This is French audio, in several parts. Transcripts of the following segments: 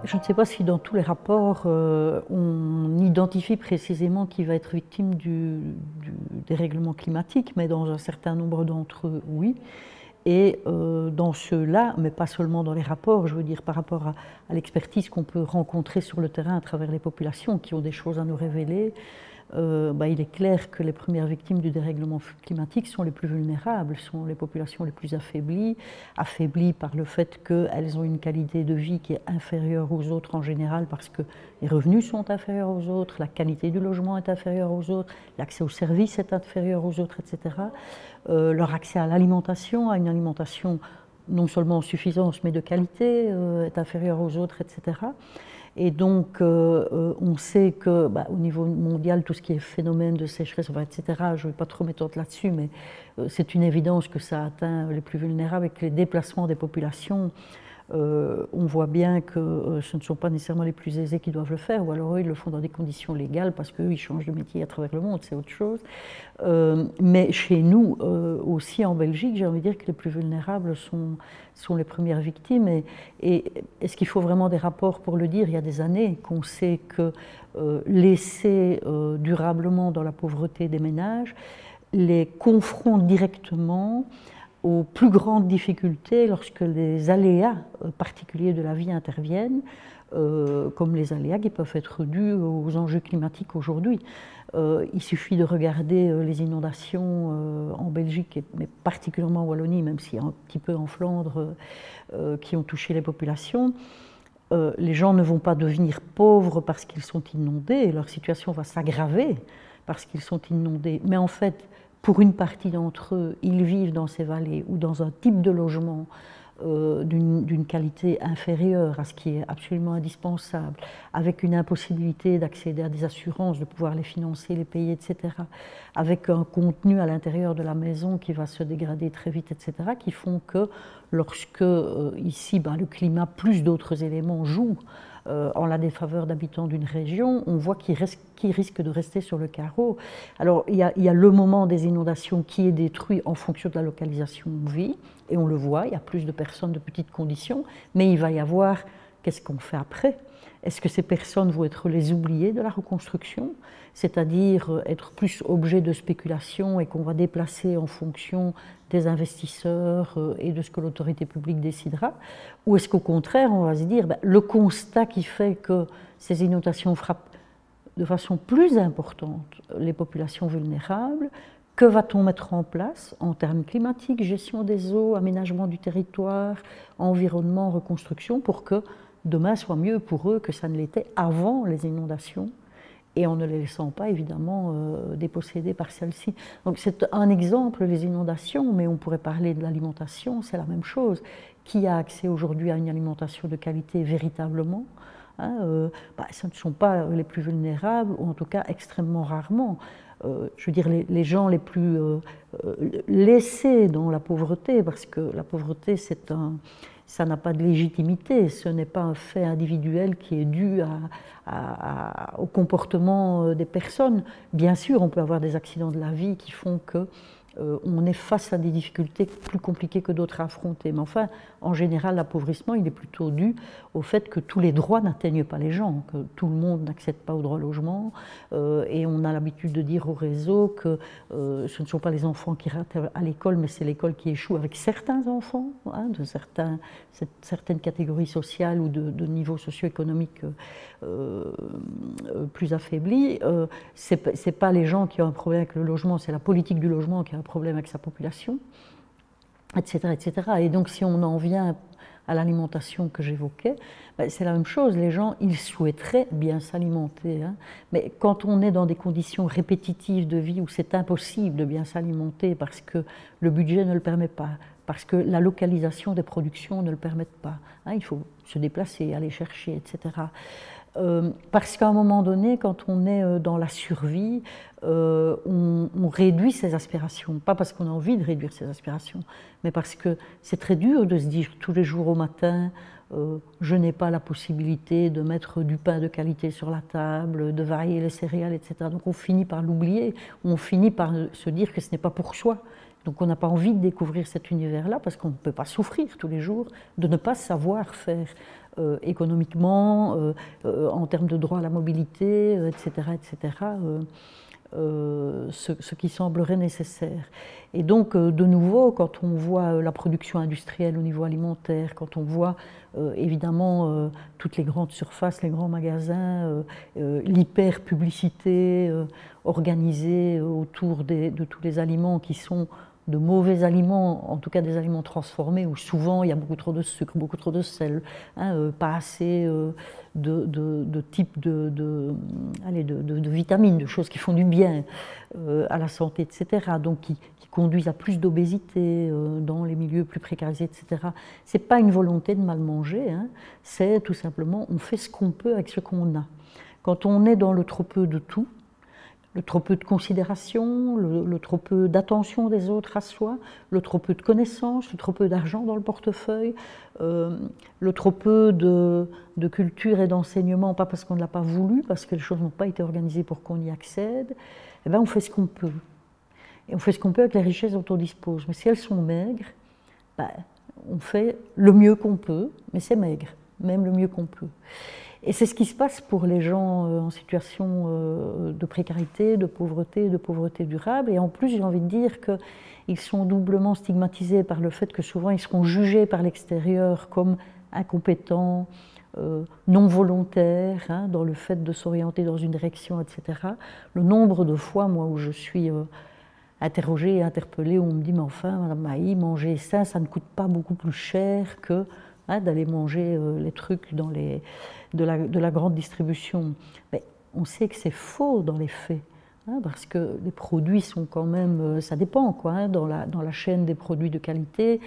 Je ne sais pas si dans tous les rapports, on identifie précisément qui va être victime du dérèglement climatique, mais dans un certain nombre d'entre eux, oui. Et dans ceux-là, mais pas seulement dans les rapports, je veux dire par rapport à l'expertise qu'on peut rencontrer sur le terrain à travers les populations qui ont des choses à nous révéler, il est clair que les premières victimes du dérèglement climatique sont les plus vulnérables, sont les populations les plus affaiblies par le fait qu'elles ont une qualité de vie qui est inférieure aux autres en général parce que les revenus sont inférieurs aux autres, la qualité du logement est inférieure aux autres, l'accès aux services est inférieur aux autres, etc. Leur accès à l'alimentation, à une alimentation non seulement en suffisance mais de qualité, est inférieur aux autres, etc. Et donc, on sait que, au niveau mondial, tout ce qui est phénomène de sécheresse, etc., je ne vais pas trop m'étendre là-dessus, mais c'est une évidence que ça atteint les plus vulnérables et que les déplacements des populations, on voit bien que ce ne sont pas nécessairement les plus aisés qui doivent le faire, ou alors eux, ils le font dans des conditions légales parce qu'eux, ils changent de métier à travers le monde, c'est autre chose. Mais chez nous, aussi en Belgique, j'ai envie de dire que les plus vulnérables sont les premières victimes. Et est-ce qu'il faut vraiment des rapports pour le dire? Il y a des années qu'on sait que laisser durablement dans la pauvreté des ménages les confronte directement aux plus grandes difficultés lorsque les aléas particuliers de la vie interviennent, comme les aléas qui peuvent être dus aux enjeux climatiques aujourd'hui. Il suffit de regarder les inondations en Belgique, mais particulièrement en Wallonie, même si un petit peu en Flandre, qui ont touché les populations. Les gens ne vont pas devenir pauvres parce qu'ils sont inondés, leur situation va s'aggraver parce qu'ils sont inondés. Mais en fait, pour une partie d'entre eux, ils vivent dans ces vallées ou dans un type de logement d'une qualité inférieure à ce qui est absolument indispensable, avec une impossibilité d'accéder à des assurances, de pouvoir les financer, les payer, etc., avec un contenu à l'intérieur de la maison qui va se dégrader très vite, etc., qui font que lorsque ici, le climat plus d'autres éléments jouent en la défaveur d'habitants d'une région, on voit qu'ils risquent de rester sur le carreau. Alors il y a le moment des inondations qui est détruit en fonction de la localisation où on vit, et on le voit, il y a plus de personnes de petites conditions, mais il va y avoir, qu'est-ce qu'on fait après? Est-ce que ces personnes vont être les oubliées de la reconstruction, c'est-à-dire être plus objet de spéculation et qu'on va déplacer en fonction des investisseurs et de ce que l'autorité publique décidera? Ou est-ce qu'au contraire, on va se dire, le constat qui fait que ces inondations frappent de façon plus importante les populations vulnérables, que va-t-on mettre en place en termes climatiques, gestion des eaux, aménagement du territoire, environnement, reconstruction, pour que demain soit mieux pour eux que ça ne l'était avant les inondations, et en ne les laissant pas évidemment déposséder par celles-ci. Donc c'est un exemple, les inondations, mais on pourrait parler de l'alimentation, c'est la même chose. Qui a accès aujourd'hui à une alimentation de qualité véritablement? Ce ne sont pas les plus vulnérables, ou en tout cas extrêmement rarement. Je veux dire, les gens les plus laissés dans la pauvreté, parce que la pauvreté, ça n'a pas de légitimité, ce n'est pas un fait individuel qui est dû au comportement des personnes. Bien sûr, on peut avoir des accidents de la vie qui font que on est face à des difficultés plus compliquées que d'autres à affronter. Mais enfin, en général, l'appauvrissement, il est plutôt dû au fait que tous les droits n'atteignent pas les gens, que tout le monde n'accède pas au droit au logement. Et on a l'habitude de dire au réseau que ce ne sont pas les enfants qui ratent à l'école, mais c'est l'école qui échoue avec certains enfants, de certaines catégories sociales ou de niveaux socio-économiques plus affaiblis. C'est pas les gens qui ont un problème avec le logement, c'est la politique du logement qui a un problème avec sa population, etc., etc. Et donc si on en vient à l'alimentation que j'évoquais, c'est la même chose. Les gens, ils souhaiteraient bien s'alimenter, mais quand on est dans des conditions répétitives de vie où c'est impossible de bien s'alimenter parce que le budget ne le permet pas, parce que la localisation des productions ne le permet pas, il faut se déplacer, aller chercher, etc. Parce qu'à un moment donné, quand on est dans la survie, on réduit ses aspirations. Pas parce qu'on a envie de réduire ses aspirations, mais parce que c'est très dur de se dire tous les jours au matin, je n'ai pas la possibilité de mettre du pain de qualité sur la table, de varier les céréales, etc. Donc on finit par l'oublier, on finit par se dire que ce n'est pas pour soi. Donc on n'a pas envie de découvrir cet univers-là parce qu'on ne peut pas souffrir tous les jours de ne pas savoir faire économiquement, en termes de droit à la mobilité, etc., etc., ce qui semblerait nécessaire. Et donc, de nouveau, quand on voit la production industrielle au niveau alimentaire, quand on voit évidemment toutes les grandes surfaces, les grands magasins, l'hyper-publicité organisée autour de tous les aliments qui sont de mauvais aliments, en tout cas des aliments transformés, où souvent il y a beaucoup trop de sucre, beaucoup trop de sel, hein, pas assez de types de vitamines, de choses qui font du bien à la santé, etc. Donc qui conduisent à plus d'obésité dans les milieux plus précarisés, etc. Ce n'est pas une volonté de mal manger, hein, c'est tout simplement on fait ce qu'on peut avec ce qu'on a. Quand on est dans le trop peu de tout, le trop peu de considération, le trop peu d'attention des autres à soi, le trop peu de connaissances, le trop peu d'argent dans le portefeuille, le trop peu de culture et d'enseignement, pas parce qu'on ne l'a pas voulu, parce que les choses n'ont pas été organisées pour qu'on y accède, eh bien on fait ce qu'on peut. Et on fait ce qu'on peut avec les richesses dont on dispose. Mais si elles sont maigres, ben, on fait le mieux qu'on peut, mais c'est maigre, même le mieux qu'on peut. Et c'est ce qui se passe pour les gens en situation de précarité, de pauvreté durable. Et en plus, j'ai envie de dire qu'ils sont doublement stigmatisés par le fait que souvent ils seront jugés par l'extérieur comme incompétents, non volontaires, hein, dans le fait de s'orienter dans une direction, etc. Le nombre de fois, moi, où je suis interrogée et interpellée, où on me dit « Mais enfin, Madame Mailly, manger ça, ça ne coûte pas beaucoup plus cher que hein, d'aller manger les trucs dans de la grande distribution. » Mais on sait que c'est faux dans les faits, hein, parce que les produits sont quand même, ça dépend quoi, hein, dans la chaîne des produits de qualité,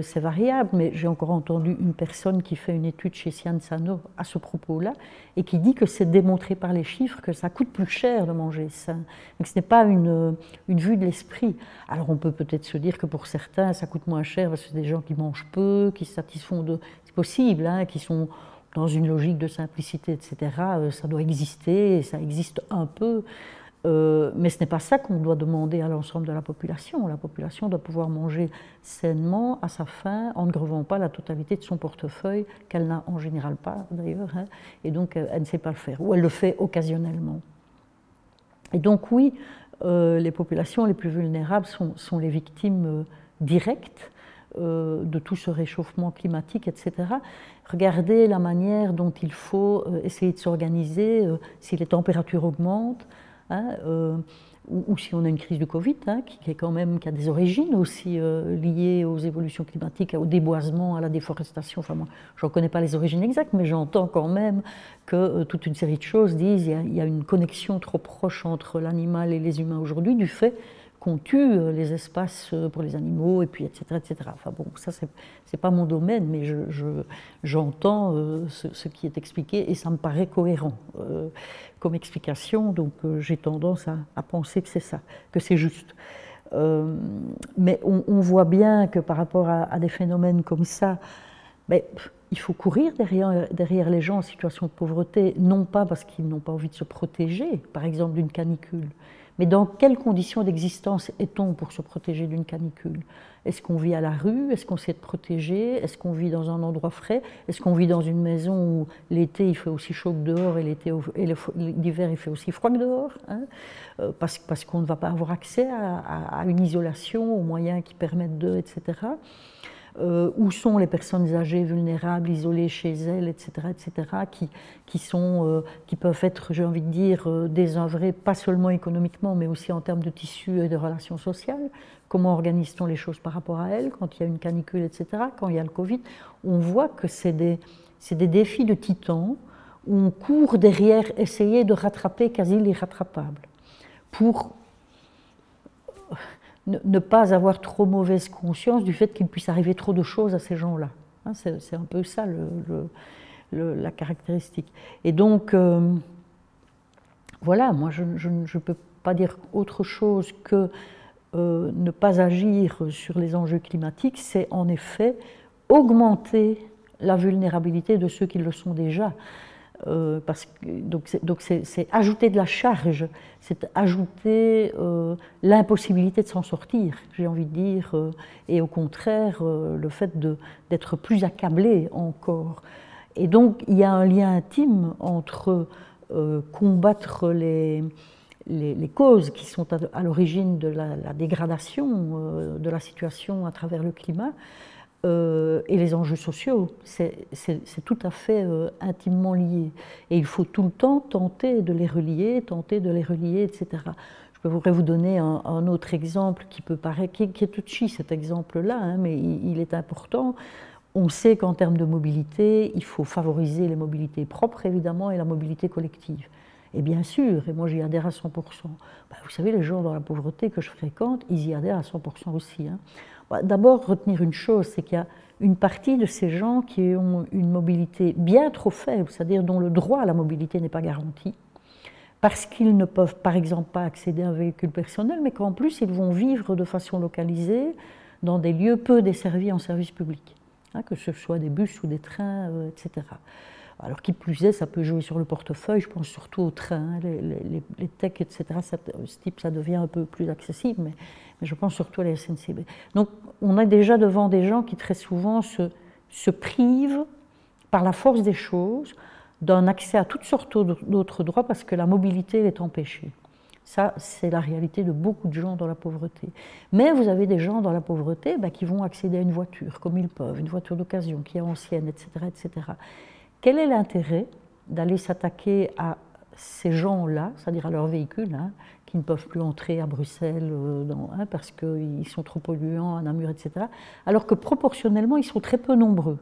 c'est variable, mais j'ai encore entendu une personne qui fait une étude chez Cianzano à ce propos-là, et qui dit que c'est démontré par les chiffres que ça coûte plus cher de manger sain. Donc ce n'est pas une vue de l'esprit. Alors on peut peut-être se dire que pour certains ça coûte moins cher parce que c'est des gens qui mangent peu, qui se satisfont de... C'est possible, hein, qui sont dans une logique de simplicité, etc. Ça doit exister, et ça existe un peu, mais ce n'est pas ça qu'on doit demander à l'ensemble de la population. La population doit pouvoir manger sainement, à sa faim, en ne grevant pas la totalité de son portefeuille, qu'elle n'a en général pas d'ailleurs, hein, et donc elle ne sait pas le faire, ou elle le fait occasionnellement. Et donc oui, les populations les plus vulnérables sont les victimes directes de tout ce réchauffement climatique, etc. Regardez la manière dont il faut essayer de s'organiser si les températures augmentent, hein, ou si on a une crise du Covid, hein, qui a des origines aussi liées aux évolutions climatiques, au déboisement, à la déforestation. Enfin, moi, je ne connais pas les origines exactes, mais j'entends quand même que toute une série de choses disent qu'il y a une connexion trop proche entre l'animal et les humains aujourd'hui, du fait qu'on tue les espaces pour les animaux, et puis etc. etc. Enfin bon, ça c'est pas mon domaine, mais j'entends ce qui est expliqué et ça me paraît cohérent comme explication, donc j'ai tendance à penser que c'est ça, que c'est juste. Mais on voit bien que par rapport à des phénomènes comme ça, ben, il faut courir derrière les gens en situation de pauvreté, non pas parce qu'ils n'ont pas envie de se protéger, par exemple d'une canicule, mais dans quelles conditions d'existence est-on pour se protéger d'une canicule? Est-ce qu'on vit à la rue? Est-ce qu'on s'est protégé? Est-ce qu'on vit dans un endroit frais? Est-ce qu'on vit dans une maison où l'été il fait aussi chaud que dehors et l'hiver il fait aussi froid que dehors, hein, parce qu'on ne va pas avoir accès à une isolation, aux moyens qui permettent d'eux, etc. Où sont les personnes âgées, vulnérables, isolées chez elles, etc., qui peuvent être, j'ai envie de dire, désœuvrées, pas seulement économiquement, mais aussi en termes de tissu et de relations sociales. Comment organise-t-on les choses par rapport à elles quand il y a une canicule, etc., quand il y a le Covid? On voit que c'est des défis de titans où on court derrière essayer de rattraper quasi l'irrattrapable pour ne pas avoir trop mauvaise conscience du fait qu'il puisse arriver trop de choses à ces gens-là. Hein, c'est un peu ça la caractéristique. Et donc, voilà, moi je ne peux pas dire autre chose que ne pas agir sur les enjeux climatiques, c'est en effet augmenter la vulnérabilité de ceux qui le sont déjà. Donc c'est ajouter de la charge, c'est ajouter l'impossibilité de s'en sortir, j'ai envie de dire, et au contraire le fait d'être plus accablé encore. Et donc il y a un lien intime entre combattre les causes qui sont à l'origine de la dégradation de la situation à travers le climat, et les enjeux sociaux. C'est tout à fait intimement lié. Et il faut tout le temps tenter de les relier, etc. Je pourrais vous donner un autre exemple qui peut paraître, qui est touchy, cet exemple-là, hein, mais il est important. On sait qu'en termes de mobilité, il faut favoriser les mobilités propres, évidemment, et la mobilité collective. Et bien sûr, et moi j'y adhère à 100%. Ben, vous savez, les gens dans la pauvreté que je fréquente, ils y adhèrent à 100% aussi. Hein. D'abord, retenir une chose, c'est qu'il y a une partie de ces gens qui ont une mobilité bien trop faible, c'est-à-dire dont le droit à la mobilité n'est pas garanti, parce qu'ils ne peuvent par exemple pas accéder à un véhicule personnel, mais qu'en plus ils vont vivre de façon localisée dans des lieux peu desservis en service public, hein, que ce soit des bus ou des trains, etc. Alors qui plus est, ça peut jouer sur le portefeuille, je pense surtout aux trains, les techs, etc. Ce type, ça devient un peu plus accessible, mais je pense surtout à la SNCB. Donc on est déjà devant des gens qui très souvent se privent, par la force des choses, d'un accès à toutes sortes d'autres droits parce que la mobilité est empêchée. Ça, c'est la réalité de beaucoup de gens dans la pauvreté. Mais vous avez des gens dans la pauvreté qui vont accéder à une voiture comme ils peuvent, une voiture d'occasion qui est ancienne, etc., etc. Quel est l'intérêt d'aller s'attaquer à ces gens-là, c'est-à-dire à leurs véhicules, hein, qui ne peuvent plus entrer à Bruxelles parce qu'ils sont trop polluants, à Namur, etc., alors que proportionnellement, ils sont très peu nombreux.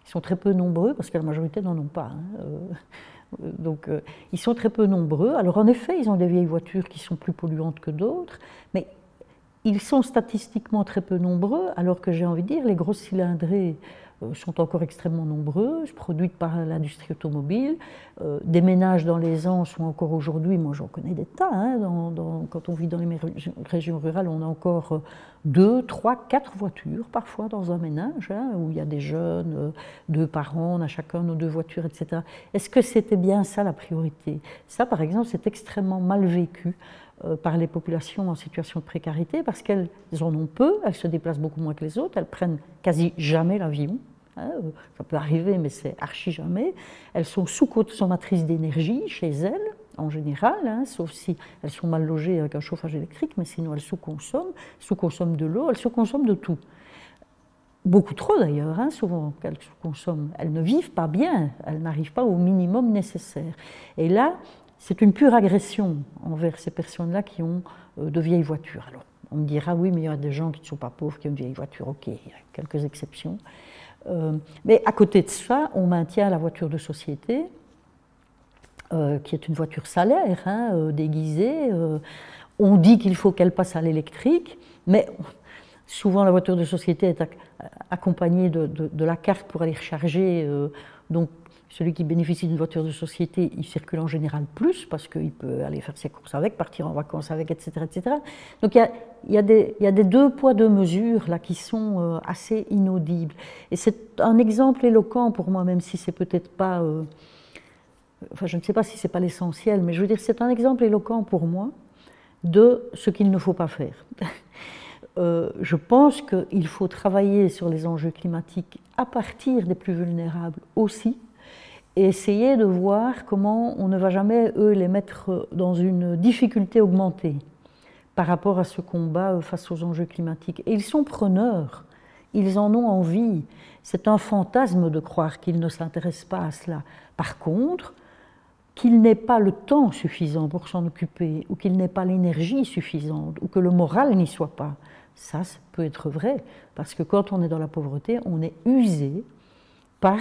Ils sont très peu nombreux parce que la majorité n'en ont pas. Hein, donc, ils sont très peu nombreux. Alors, en effet, ils ont des vieilles voitures qui sont plus polluantes que d'autres, mais ils sont statistiquement très peu nombreux, alors que j'ai envie de dire, les grosses cylindrées sont encore extrêmement nombreuses, produites par l'industrie automobile. Des ménages dans les ans sont encore aujourd'hui, moi j'en connais des tas, hein, quand on vit dans les régions rurales, on a encore 2, 3, 4 voitures parfois dans un ménage, hein, où il y a des jeunes, 2 parents, on a chacun nos 2 voitures, etc. Est-ce que c'était bien ça la priorité? Ça, par exemple, c'est extrêmement mal vécu par les populations en situation de précarité, parce qu'elles en ont peu, elles se déplacent beaucoup moins que les autres, elles prennent quasi jamais l'avion, hein, ça peut arriver, mais c'est archi jamais. Elles sont sous-consommatrices d'énergie chez elles, en général, hein, sauf si elles sont mal logées avec un chauffage électrique, mais sinon elles sous-consomment de l'eau, elles sous-consomment de tout. Beaucoup trop d'ailleurs, hein, souvent qu'elles sous-consomment. Elles ne vivent pas bien, elles n'arrivent pas au minimum nécessaire. Et là, c'est une pure agression envers ces personnes-là qui ont de vieilles voitures. Alors, on me dira, oui, mais il y a des gens qui ne sont pas pauvres, qui ont de vieilles voitures. Ok, il y a quelques exceptions. Mais à côté de ça, on maintient la voiture de société, qui est une voiture salaire, hein, déguisée. On dit qu'il faut qu'elle passe à l'électrique, mais souvent la voiture de société est accompagnée de la carte pour aller recharger. Donc, celui qui bénéficie d'une voiture de société, il circule en général plus parce qu'il peut aller faire ses courses avec, partir en vacances avec, etc. etc. Donc il y a des 2 poids 2 mesures là qui sont assez inaudibles. Et c'est un exemple éloquent pour moi, même si c'est peut-être pas... enfin, je ne sais pas si c'est pas l'essentiel, mais je veux dire, c'est un exemple éloquent pour moi de ce qu'il ne faut pas faire. Je pense qu'il faut travailler sur les enjeux climatiques à partir des plus vulnérables aussi, et essayer de voir comment on ne va jamais, eux, les mettre dans une difficulté augmentée par rapport à ce combat face aux enjeux climatiques. Et ils sont preneurs, ils en ont envie. C'est un fantasme de croire qu'ils ne s'intéressent pas à cela. Par contre, qu'il n'ait pas le temps suffisant pour s'en occuper, ou qu'il n'ait pas l'énergie suffisante, ou que le moral n'y soit pas, ça peut être vrai, parce que quand on est dans la pauvreté, on est usé par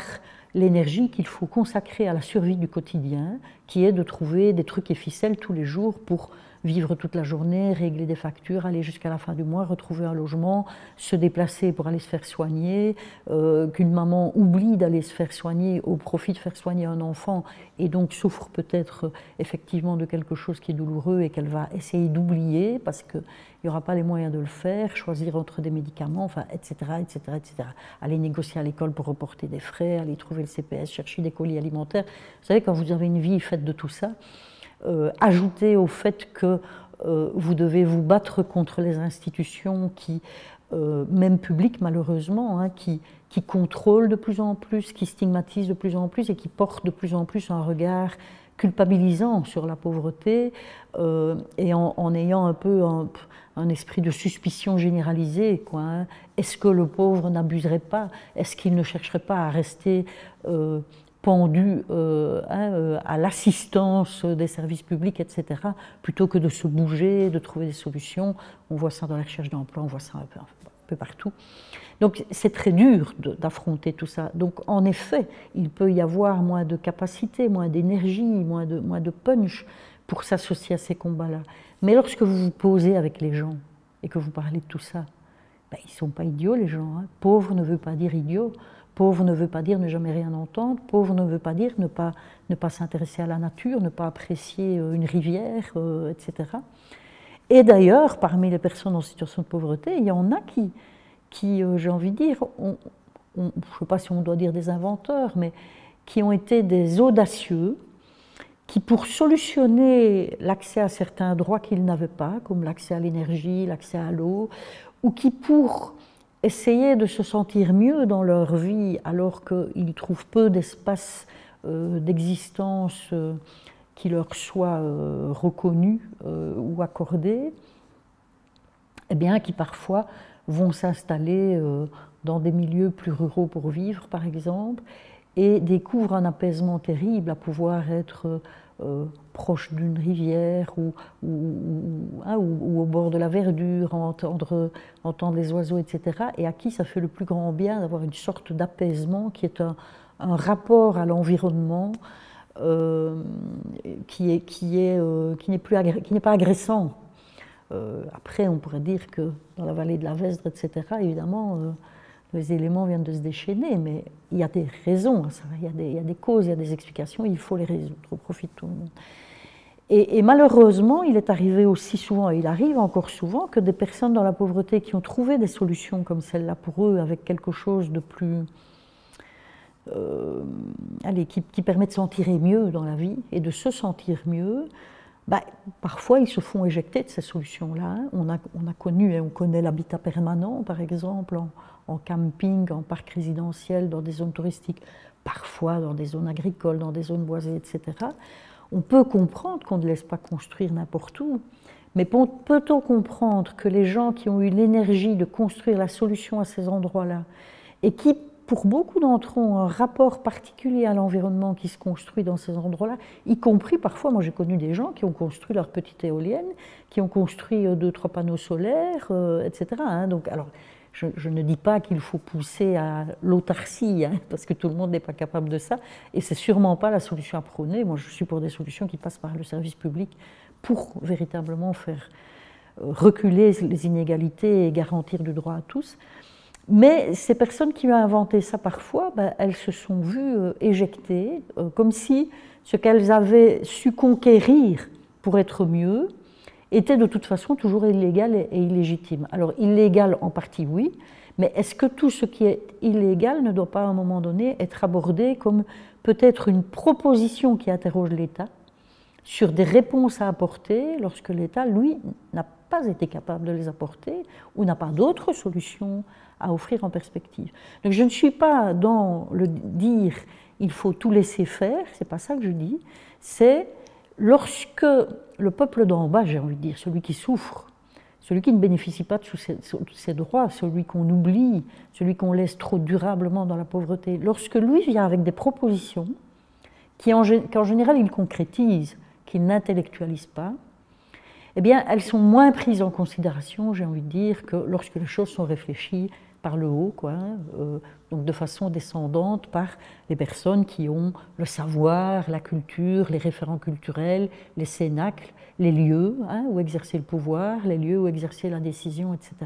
l'énergie qu'il faut consacrer à la survie du quotidien, qui est de trouver des trucs et ficelles tous les jours pour vivre toute la journée, régler des factures, aller jusqu'à la fin du mois, retrouver un logement, se déplacer pour aller se faire soigner, qu'une maman oublie d'aller se faire soigner au profit de faire soigner un enfant et donc souffre peut-être effectivement de quelque chose qui est douloureux et qu'elle va essayer d'oublier parce qu'il n'y aura pas les moyens de le faire, choisir entre des médicaments, enfin, etc., etc., etc. Aller négocier à l'école pour reporter des frais, aller trouver le CPS, chercher des colis alimentaires. Vous savez, quand vous avez une vie faite de tout ça, ajoutez au fait que vous devez vous battre contre les institutions qui, même publiques malheureusement, hein, qui contrôlent de plus en plus, qui stigmatisent de plus en plus et qui portent de plus en plus un regard culpabilisant sur la pauvreté et en ayant un peu un esprit de suspicion généralisée, quoi, hein. Est-ce que le pauvre n'abuserait pas? Est-ce qu'il ne chercherait pas à rester pendu à l'assistance des services publics, etc., plutôt que de se bouger, de trouver des solutions? On voit ça dans la recherche d'emploi, on voit ça un peu partout. Donc c'est très dur d'affronter tout ça. Donc en effet, il peut y avoir moins de capacité, moins d'énergie, moins de punch pour s'associer à ces combats-là. Mais lorsque vous vous posez avec les gens et que vous parlez de tout ça, ben, ils ne sont pas idiots les gens, hein. Pauvre ne veut pas dire idiot, pauvre ne veut pas dire ne jamais rien entendre, pauvre ne veut pas dire ne pas s'intéresser à la nature, ne pas apprécier une rivière, etc. Et d'ailleurs, parmi les personnes en situation de pauvreté, il y en a qui j'ai envie de dire, je ne sais pas si on doit dire des inventeurs, mais qui ont été des audacieux, qui pour solutionner l'accès à certains droits qu'ils n'avaient pas, comme l'accès à l'énergie, l'accès à l'eau, ou qui pour essayer de se sentir mieux dans leur vie alors qu'ils trouvent peu d'espace d'existence qui leur soit reconnu ou accordé, eh bien qui parfois vont s'installer dans des milieux plus ruraux pour vivre, par exemple, et découvrent un apaisement terrible à pouvoir être proche d'une rivière ou au bord de la verdure, entendre les oiseaux, etc., et à qui ça fait le plus grand bien d'avoir une sorte d'apaisement qui est un rapport à l'environnement qui n'est pas agressant. Après, on pourrait dire que dans la vallée de la Vesdre, etc., évidemment, les éléments viennent de se déchaîner, mais il y a des raisons à ça, il y a des causes, il y a des explications, il faut les résoudre au profit de tout le monde. Et malheureusement, il est arrivé aussi souvent, et il arrive encore souvent, que des personnes dans la pauvreté qui ont trouvé des solutions comme celle-là pour eux, avec quelque chose de plus... qui permet de s'en tirer mieux dans la vie et de se sentir mieux, ben, parfois ils se font éjecter de ces solutions-là. On a connu et on connaît l'habitat permanent, par exemple, en camping, en parc résidentiel, dans des zones touristiques, parfois dans des zones agricoles, dans des zones boisées, etc. On peut comprendre qu'on ne laisse pas construire n'importe où, mais peut-on comprendre que les gens qui ont eu l'énergie de construire la solution à ces endroits-là, et qui, pour beaucoup d'entre eux, ont un rapport particulier à l'environnement qui se construit dans ces endroits-là, y compris parfois, moi j'ai connu des gens qui ont construit leur petite éolienne, qui ont construit 2-3 panneaux solaires, etc. Hein. Donc, alors, je ne dis pas qu'il faut pousser à l'autarcie, hein, parce que tout le monde n'est pas capable de ça, et c'est sûrement pas la solution à prôner. Moi, je suis pour des solutions qui passent par le service public pour véritablement faire reculer les inégalités et garantir du droit à tous. Mais ces personnes qui ont inventé ça parfois, ben, elles se sont vues éjectées, comme si ce qu'elles avaient su conquérir pour être mieux était de toute façon toujours illégal et illégitime. Alors illégal en partie oui, mais est-ce que tout ce qui est illégal ne doit pas à un moment donné être abordé comme peut-être une proposition qui interroge l'État sur des réponses à apporter lorsque l'État, lui, n'a pas été capable de les apporter ou n'a pas d'autres solutions à offrir en perspective. Donc je ne suis pas dans le dire il faut tout laisser faire, c'est pas ça que je dis, c'est lorsque le peuple d'en bas, j'ai envie de dire, celui qui souffre, celui qui ne bénéficie pas de ses droits, celui qu'on oublie, celui qu'on laisse trop durablement dans la pauvreté, lorsque lui vient avec des propositions qu'en général il concrétise, qu'il n'intellectualise pas, eh bien elles sont moins prises en considération, j'ai envie de dire, que lorsque les choses sont réfléchies par le haut, quoi, donc de façon descendante par les personnes qui ont le savoir, la culture, les référents culturels, les cénacles, les lieux où exercer le pouvoir, les lieux où exercer la décision, etc.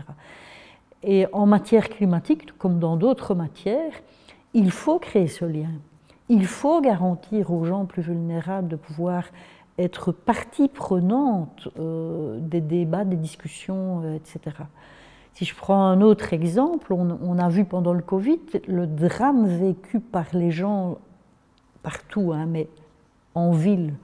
Et en matière climatique, comme dans d'autres matières, il faut créer ce lien. Il faut garantir aux gens plus vulnérables de pouvoir être partie prenante des débats, des discussions, etc. Si je prends un autre exemple, on a vu pendant le Covid le drame vécu par les gens partout, hein, mais en ville,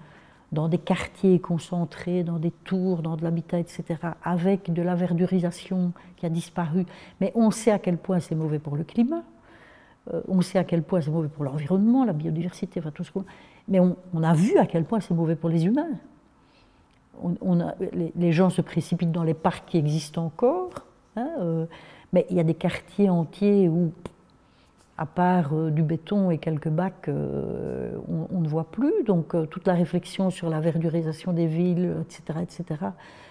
dans des quartiers concentrés, dans des tours, dans de l'habitat, etc., avec de la verdurisation qui a disparu. Mais on sait à quel point c'est mauvais pour le climat, on sait à quel point c'est mauvais pour l'environnement, la biodiversité, enfin tout ce qu'on... Mais on a vu à quel point c'est mauvais pour les humains. Les gens se précipitent dans les parcs qui existent encore, hein, mais il y a des quartiers entiers où, à part du béton et quelques bacs, on ne voit plus. Donc toute la réflexion sur la verdurisation des villes, etc.,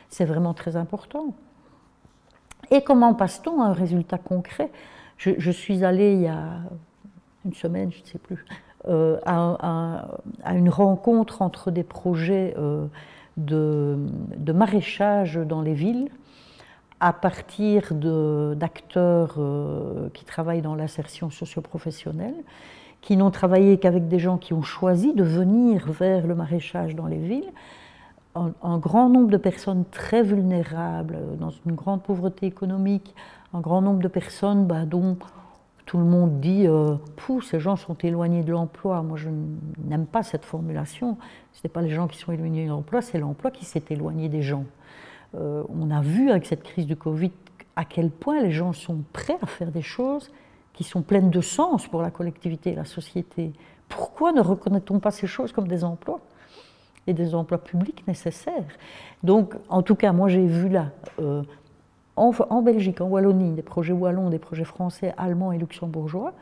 c'est vraiment très important. Et comment passe-t-on à un résultat concret? Je suis allée il y a une semaine, je ne sais plus, à une rencontre entre des projets de maraîchage dans les villes, à partir d'acteurs qui travaillent dans l'insertion socio-professionnelle, qui n'ont travaillé qu'avec des gens qui ont choisi de venir vers le maraîchage dans les villes, un grand nombre de personnes très vulnérables, dans une grande pauvreté économique, un grand nombre de personnes dont tout le monde dit ces gens sont éloignés de l'emploi. Moi, je n'aime pas cette formulation. Ce n'est pas les gens qui sont éloignés de l'emploi, c'est l'emploi qui s'est éloigné des gens. On a vu avec cette crise du Covid à quel point les gens sont prêts à faire des choses qui sont pleines de sens pour la collectivité et la société. Pourquoi ne reconnaît-on pas ces choses comme des emplois et des emplois publics nécessaires? Donc, en tout cas, moi j'ai vu là, en Belgique, en Wallonie, des projets wallons, des projets français, allemands et luxembourgeois,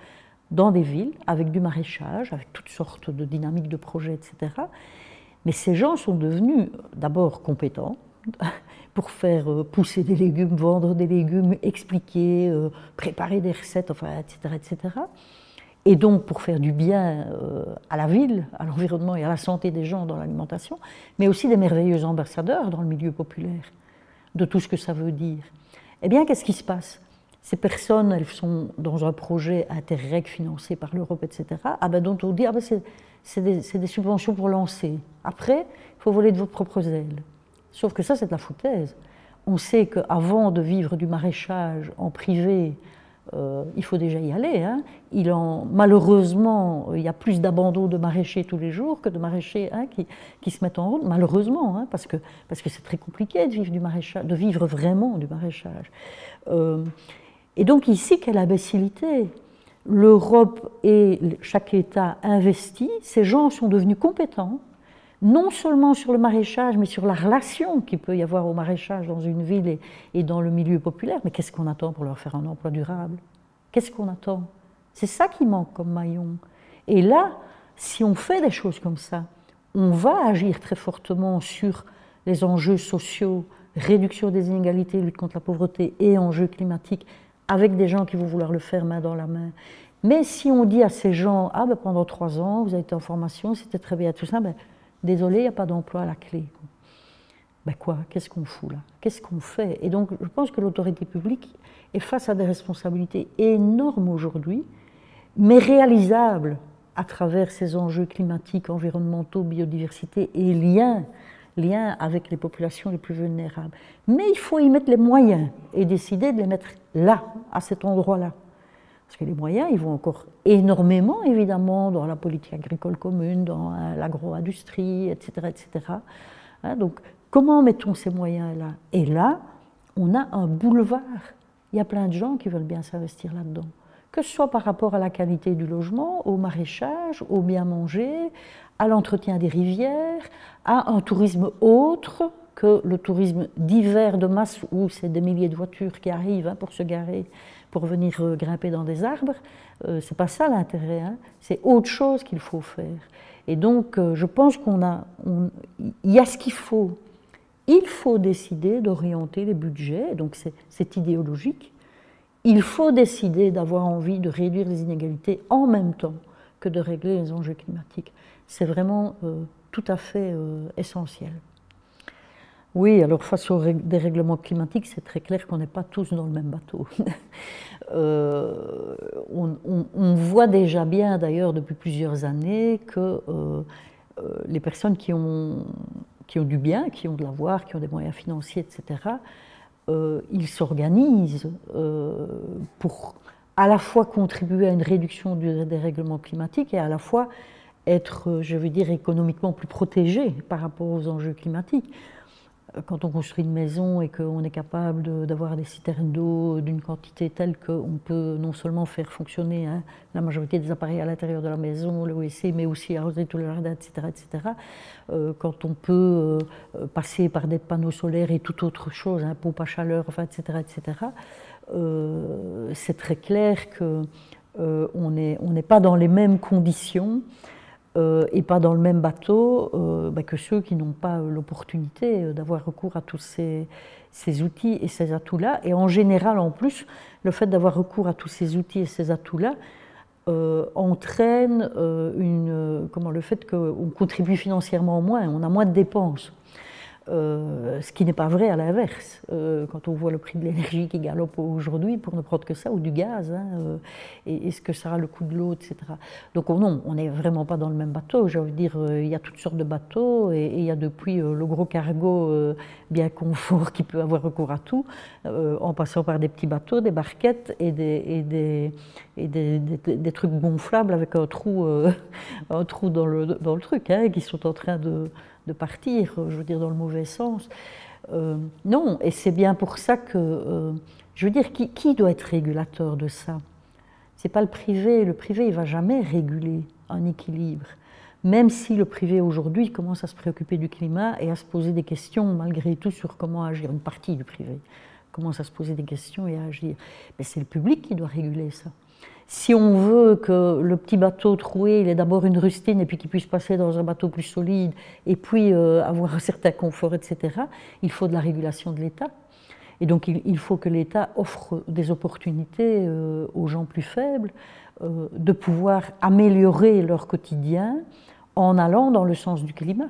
dans des villes, avec du maraîchage, avec toutes sortes de dynamiques de projets, etc. Mais ces gens sont devenus d'abord compétents pour faire pousser des légumes, vendre des légumes, expliquer, préparer des recettes, enfin, etc., etc. Et donc pour faire du bien à la ville, à l'environnement et à la santé des gens dans l'alimentation, mais aussi des merveilleux ambassadeurs dans le milieu populaire de tout ce que ça veut dire. Eh bien, qu'est-ce qui se passe? Ces personnes, elles sont dans un projet Interreg financé par l'Europe, etc., dont on dit c'est des subventions pour lancer. Après, il faut voler de votre propre aile. Sauf que ça, c'est de la foutaise. On sait qu'avant de vivre du maraîchage en privé, il faut déjà y aller. Hein. Malheureusement, il y a plus d'abandon de maraîchers tous les jours que de maraîchers qui se mettent en route, malheureusement, hein, parce que c'est très compliqué de vivre du maraîchage, de vivre vraiment du maraîchage. Et donc ici, quelle imbécilité! L'Europe et chaque État investit, ces gens sont devenus compétents, non seulement sur le maraîchage, mais sur la relation qu'il peut y avoir au maraîchage dans une ville et dans le milieu populaire. Mais qu'est-ce qu'on attend pour leur faire un emploi durable? Qu'est-ce qu'on attend? C'est ça qui manque comme maillon. Et là, si on fait des choses comme ça, on va agir très fortement sur les enjeux sociaux, réduction des inégalités, lutte contre la pauvreté et enjeux climatiques, avec des gens qui vont vouloir le faire main dans la main. Mais si on dit à ces gens, pendant 3 ans, vous avez été en formation, c'était très bien, tout ça, désolé, il n'y a pas d'emploi à la clé. Qu'est-ce qu'on fout là? Qu'est-ce qu'on fait? Et donc, je pense que l'autorité publique est face à des responsabilités énormes aujourd'hui, mais réalisables à travers ces enjeux climatiques, environnementaux, biodiversité et liens avec les populations les plus vulnérables. Mais il faut y mettre les moyens et décider de les mettre là, à cet endroit-là. Parce que les moyens, ils vont encore énormément, évidemment, dans la politique agricole commune, dans l'agro-industrie, etc., etc. Hein, donc, comment mettons ces moyens-là? Et là, on a un boulevard. Il y a plein de gens qui veulent bien s'investir là-dedans. Que ce soit par rapport à la qualité du logement, au maraîchage, au bien manger, à l'entretien des rivières, à un tourisme autre que le tourisme d'hiver de masse où c'est des milliers de voitures qui arrivent pour se garer, pour venir grimper dans des arbres. C'est pas ça l'intérêt, hein. C'est autre chose qu'il faut faire. Et donc, je pense il y a ce qu'il faut. Il faut décider d'orienter les budgets, donc c'est idéologique. Il faut décider d'avoir envie de réduire les inégalités en même temps que de régler les enjeux climatiques. C'est vraiment tout à fait essentiel. Oui, alors face aux dérèglements climatiques, c'est très clair qu'on n'est pas tous dans le même bateau. On voit déjà bien, d'ailleurs, depuis plusieurs années, que les personnes qui ont du bien, qui ont de l'avoir, qui ont des moyens financiers, etc., ils s'organisent pour à la fois contribuer à une réduction du dérèglement climatique et à la fois être, je veux dire, économiquement plus protégés par rapport aux enjeux climatiques. Quand on construit une maison et qu'on est capable d'avoir des citernes d'eau d'une quantité telle qu'on peut non seulement faire fonctionner la majorité des appareils à l'intérieur de la maison, le WC, mais aussi arroser tout le jardin, etc., etc. Quand on peut passer par des panneaux solaires et toute autre chose, pompe à chaleur, enfin, etc., etc., c'est très clair qu'on n'est pas dans les mêmes conditions et pas dans le même bateau que ceux qui n'ont pas l'opportunité d'avoir recours à tous ces outils et ces atouts-là. Et en général, en plus, le fait d'avoir recours à tous ces outils et ces atouts-là entraîne le fait qu'on contribue financièrement moins, on a moins de dépenses. Ce qui n'est pas vrai à l'inverse. Quand on voit le prix de l'énergie qui galope aujourd'hui, pour ne prendre que ça, ou du gaz, et ce que sera le coût de l'eau, etc. Donc non, on n'est vraiment pas dans le même bateau. J'ai envie de dire, il y a toutes sortes de bateaux, et il y a depuis le gros cargo bien confort qui peut avoir recours à tout, en passant par des petits bateaux, des barquettes et des trucs gonflables avec un trou dans le truc, qui sont en train de partir, je veux dire, dans le mauvais sens. Non, et c'est bien pour ça que, je veux dire, qui doit être régulateur de ça? C'est pas le privé il ne va jamais réguler un équilibre. Même si le privé aujourd'hui commence à se préoccuper du climat et à se poser des questions malgré tout sur comment agir, une partie du privé commence à se poser des questions et à agir. Mais c'est le public qui doit réguler ça. Si on veut que le petit bateau troué, il ait d'abord une rustine et puis qu'il puisse passer dans un bateau plus solide et puis avoir un certain confort, etc., il faut de la régulation de l'État. Et donc il faut que l'État offre des opportunités aux gens plus faibles de pouvoir améliorer leur quotidien en allant dans le sens du climat.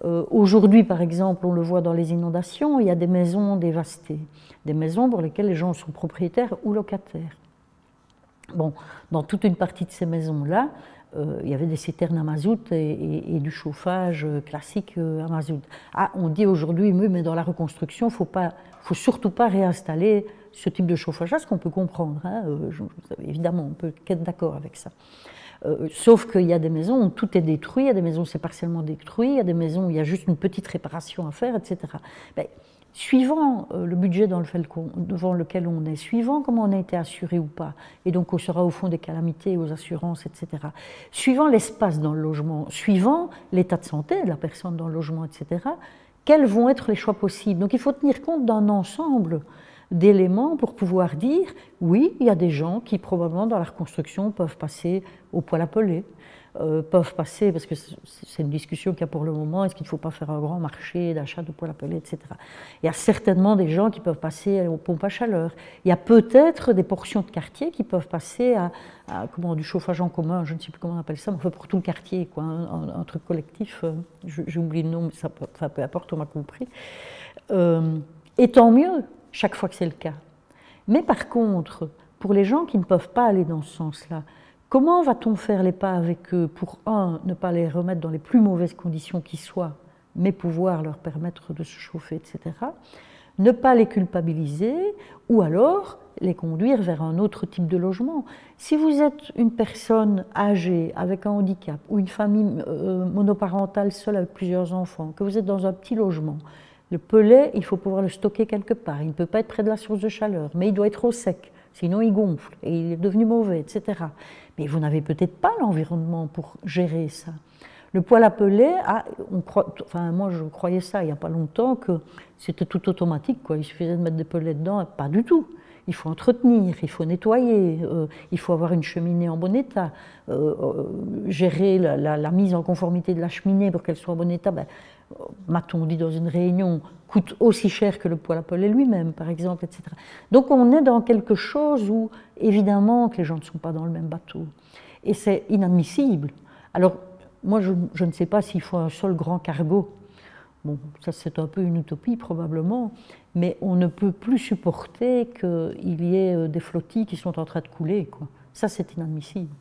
Aujourd'hui, par exemple, on le voit dans les inondations, il y a des maisons dévastées, des maisons pour lesquelles les gens sont propriétaires ou locataires. Bon, dans toute une partie de ces maisons-là, il y avait des citernes à mazout et du chauffage classique à mazout. Ah, on dit aujourd'hui, mais dans la reconstruction, il ne faut surtout pas réinstaller ce type de chauffage-là, ce qu'on peut comprendre. Évidemment, on peut être d'accord avec ça. Sauf qu'il y a des maisons où tout est détruit, il y a des maisons où c'est partiellement détruit, il y a des maisons où il y a juste une petite réparation à faire, etc. Mais, suivant le budget devant lequel on est, suivant comment on a été assuré ou pas, et donc on sera au fond des calamités, aux assurances, etc., suivant l'espace dans le logement, suivant l'état de santé de la personne dans le logement, etc., quels vont être les choix possibles? Donc il faut tenir compte d'un ensemble d'éléments pour pouvoir dire, oui, il y a des gens qui probablement dans la reconstruction peuvent passer au poêle à peler, peuvent passer, parce que c'est une discussion qu'il y a pour le moment, est-ce qu'il ne faut pas faire un grand marché d'achat de poêle à peler, etc. Il y a certainement des gens qui peuvent passer aux pompes à chaleur. Il y a peut-être des portions de quartier qui peuvent passer à du chauffage en commun, je ne sais plus comment on appelle ça, mais enfin pour tout le quartier, quoi, un truc collectif, j'ai oublié le nom, mais ça peu importe, on m'a compris. Et tant mieux, chaque fois que c'est le cas. Mais par contre, pour les gens qui ne peuvent pas aller dans ce sens-là, comment va-t-on faire les pas avec eux pour, ne pas les remettre dans les plus mauvaises conditions qui soient, mais pouvoir leur permettre de se chauffer, etc. Ne pas les culpabiliser, ou alors les conduire vers un autre type de logement. Si vous êtes une personne âgée avec un handicap, ou une famille monoparentale seule avec plusieurs enfants, que vous êtes dans un petit logement, le pellet, il faut pouvoir le stocker quelque part. Il ne peut pas être près de la source de chaleur, mais il doit être au sec, sinon il gonfle et il est devenu mauvais, etc. Mais vous n'avez peut-être pas l'environnement pour gérer ça. Le poêle à peler, moi je croyais ça il n'y a pas longtemps, que c'était tout automatique, quoi. Il suffisait de mettre des pellets dedans, pas du tout. Il faut entretenir, il faut nettoyer, il faut avoir une cheminée en bon état, gérer la mise en conformité de la cheminée pour qu'elle soit en bon état. M'a-t-on dit dans une réunion, coûte aussi cher que le poêle à peler lui-même, par exemple, etc. Donc on est dans quelque chose où, évidemment, que les gens ne sont pas dans le même bateau. Et c'est inadmissible. Alors, moi, je ne sais pas s'il faut un seul grand cargo. Bon, ça c'est un peu une utopie probablement, mais on ne peut plus supporter qu'il y ait des flottilles qui sont en train de couler, quoi. Ça c'est inadmissible.